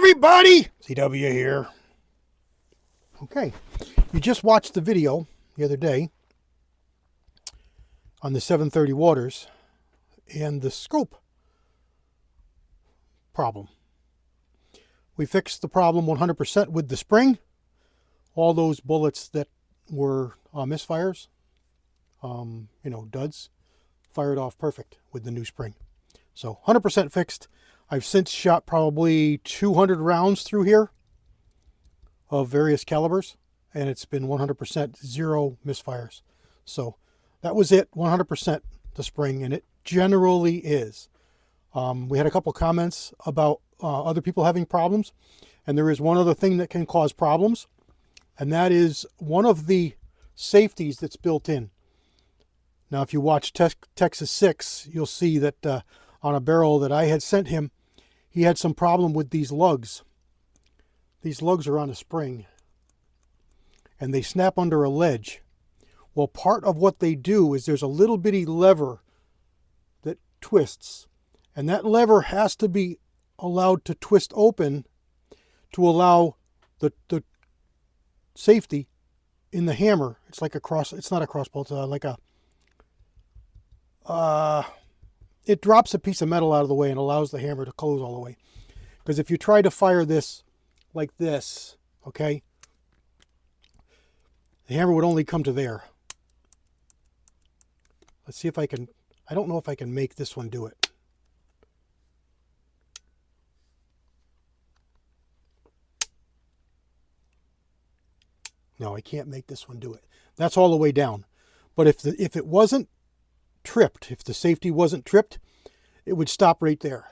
everybody! CW here. Okay, you just watched the video the other day on the 730 waters and the scope problem. We fixed the problem 100% with the spring. All those bullets that were misfires, duds, fired off perfect with the new spring. So 100% fixed. I've since shot probably 200 rounds through here of various calibers, and it's been 100% zero misfires. So that was it, 100% the spring, and it generally is. We had a couple comments about other people having problems, and there is one other thing that can cause problems, and that is one of the safeties that's built in. Now, if you watch Texas 6, you'll see that on a barrel that I had sent him, he had some problem with these lugs. These lugs are on a spring, and they snap under a ledge. Well, part of what they do is there's a little bitty lever that twists, and that lever has to be allowed to twist open to allow the safety in the hammer. It's like a cross. It's not a crossbow. It's like a. It drops a piece of metal out of the way and allows the hammer to close all the way. Because if you try to fire this like this, okay, the hammer would only come to there. Let's see if I can. I don't know if I can make this one do it. No, I can't make this one do it. That's all the way down. But if it wasn't tripped, if the safety wasn't tripped, it would stop right there.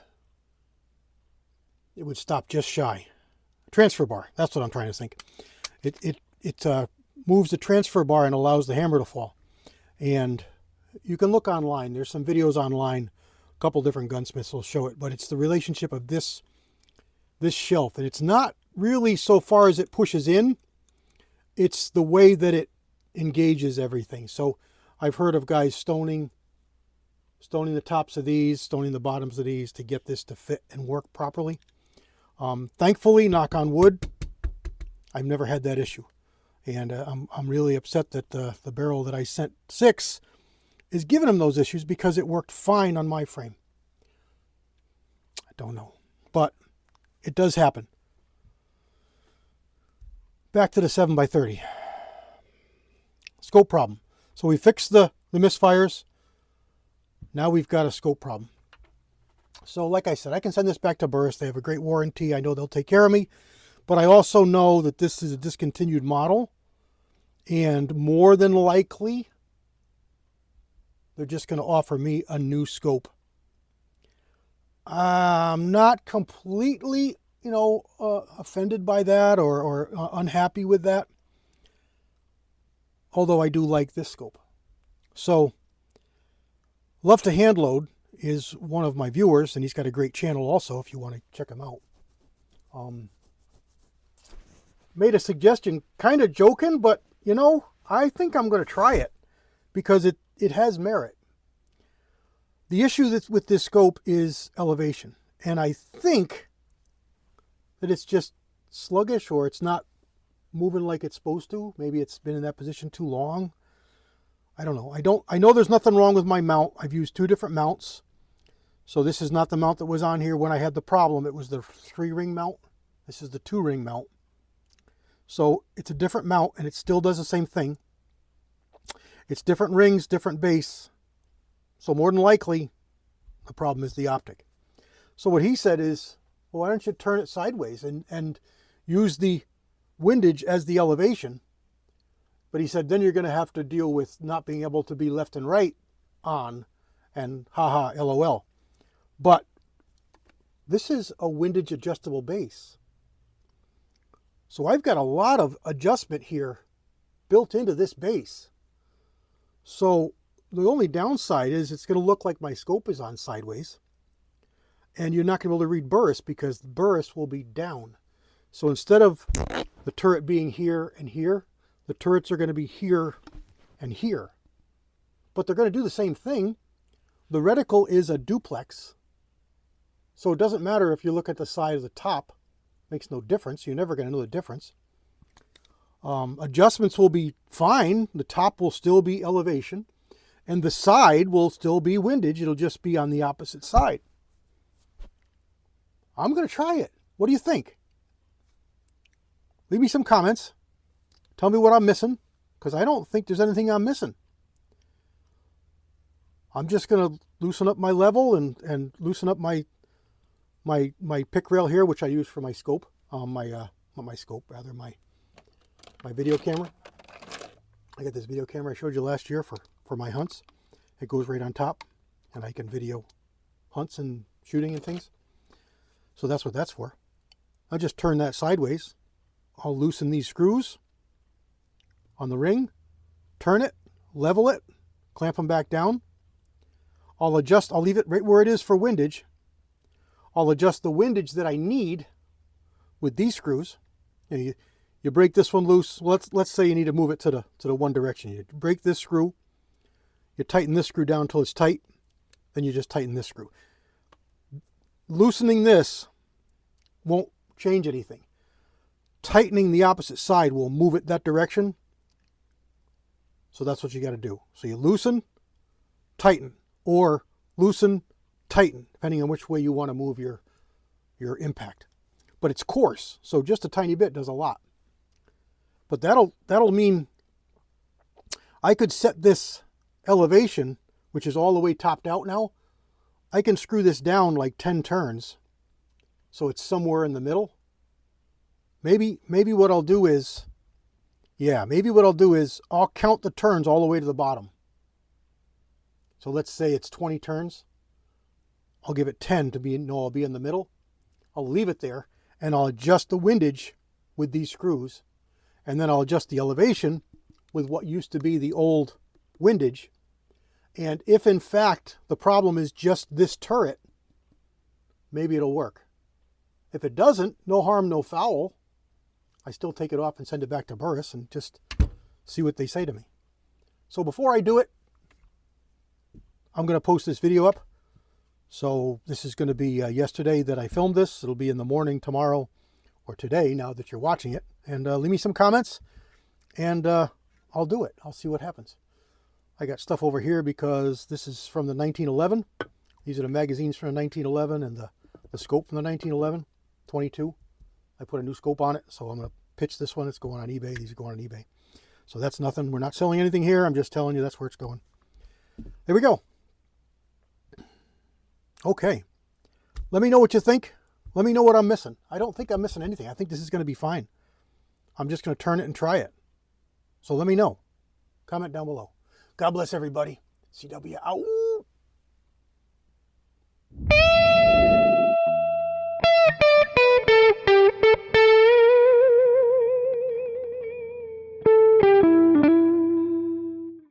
It would stop just shy. Transfer bar, that's what I'm trying to think. It moves the transfer bar and allows the hammer to fall. And you can look online. There's some videos online. A couple different gunsmiths will show it, but it's the relationship of this shelf. And it's not really so far as it pushes in. It's the way that it engages everything. So I've heard of guys stoning the tops of these, stoning the bottoms of these to get this to fit and work properly. Thankfully, knock on wood, I've never had that issue. And I'm really upset that the barrel that I sent 6 is giving them those issues because it worked fine on my frame. I don't know, but it does happen. Back to the 7x30. Scope problem. So we fixed the misfires. Now we've got a scope problem. So like I said, I can send this back to Burris. They have a great warranty. I know they'll take care of me. But I also know that this is a discontinued model. And more than likely, they're just going to offer me a new scope. I'm not completely, offended by that or unhappy with that. Although I do like this scope. So, Love to Handload is one of my viewers, and he's got a great channel also if you want to check him out. Made a suggestion, kind of joking, but, I think I'm going to try it because it has merit. The issue with this scope is elevation, and I think that it's just sluggish or it's not moving like it's supposed to. Maybe it's been in that position too long. I don't know. I know there's nothing wrong with my mount. I've used 2 different mounts. So this is not the mount that was on here when I had the problem. It was the 3-ring mount. This is the 2-ring mount. So it's a different mount and it still does the same thing. It's different rings, different base. So more than likely, the problem is the optic. So what he said is, well, why don't you turn it sideways and use the windage as the elevation? But he said, then you're going to have to deal with not being able to be left and right on, and haha, LOL. But this is a windage adjustable base. So I've got a lot of adjustment here built into this base. So the only downside is it's going to look like my scope is on sideways. And you're not going to be able to read Burris because the Burris will be down. So instead of the turret being here and here, the turrets are going to be here and here. But they're going to do the same thing. The reticle is a duplex. So it doesn't matter if you look at the side of the top Makes no difference. You're never going to know the difference. Adjustments will be fine. The top will still be elevation, and the side will still be windage. It'll just be on the opposite side. I'm going to try it. What do you think? Leave me some comments. Tell me what I'm missing, because I don't think there's anything I'm missing. I'm just going to loosen up my level and loosen up my pick rail here, which I use for my scope. My video camera. I got this video camera I showed you last year for my hunts. It goes right on top, and I can video hunts and shooting and things. So that's what that's for. I'll just turn that sideways. I'll loosen these screws on the ring, turn it, level it, clamp them back down. I'll leave it right where it is for windage. I'll adjust the windage that I need with these screws. You break this one loose. Well, let's say you need to move it to the one direction. You break this screw, you tighten this screw down until it's tight, then you just tighten this screw. Loosening this won't change anything. Tightening the opposite side will move it that direction. So that's what you got to do. So you loosen, tighten, or loosen, tighten, depending on which way you want to move your impact. But it's coarse, so just a tiny bit does a lot. But that'll mean I could set this elevation, which is all the way topped out now. I can screw this down like 10 turns, so it's somewhere in the middle. Maybe what I'll do is, I'll count the turns all the way to the bottom. So let's say it's 20 turns. I'll give it 10 to be, no, I'll be in the middle. I'll leave it there, and I'll adjust the windage with these screws. And then I'll adjust the elevation with what used to be the old windage. And if in fact the problem is just this turret, maybe it'll work. If it doesn't, no harm, no foul. I still take it off and send it back to Burris and just see what they say to me. So before I do it, I'm going to post this video up. So this is going to be yesterday that I filmed this. It'll be in the morning tomorrow or today now that you're watching it. And leave me some comments and I'll do it. I'll see what happens. I got stuff over here because this is from the 1911. These are the magazines from the 1911 and the scope from the 1911, 22. I put a new scope on it, so I'm going to pitch this one. It's going on eBay. These are going on eBay. So that's nothing. We're not selling anything here. I'm just telling you that's where it's going. There we go. Okay. Let me know what you think. Let me know what I'm missing. I don't think I'm missing anything. I think this is going to be fine. I'm just going to turn it and try it. So let me know. Comment down below. God bless everybody. CW out.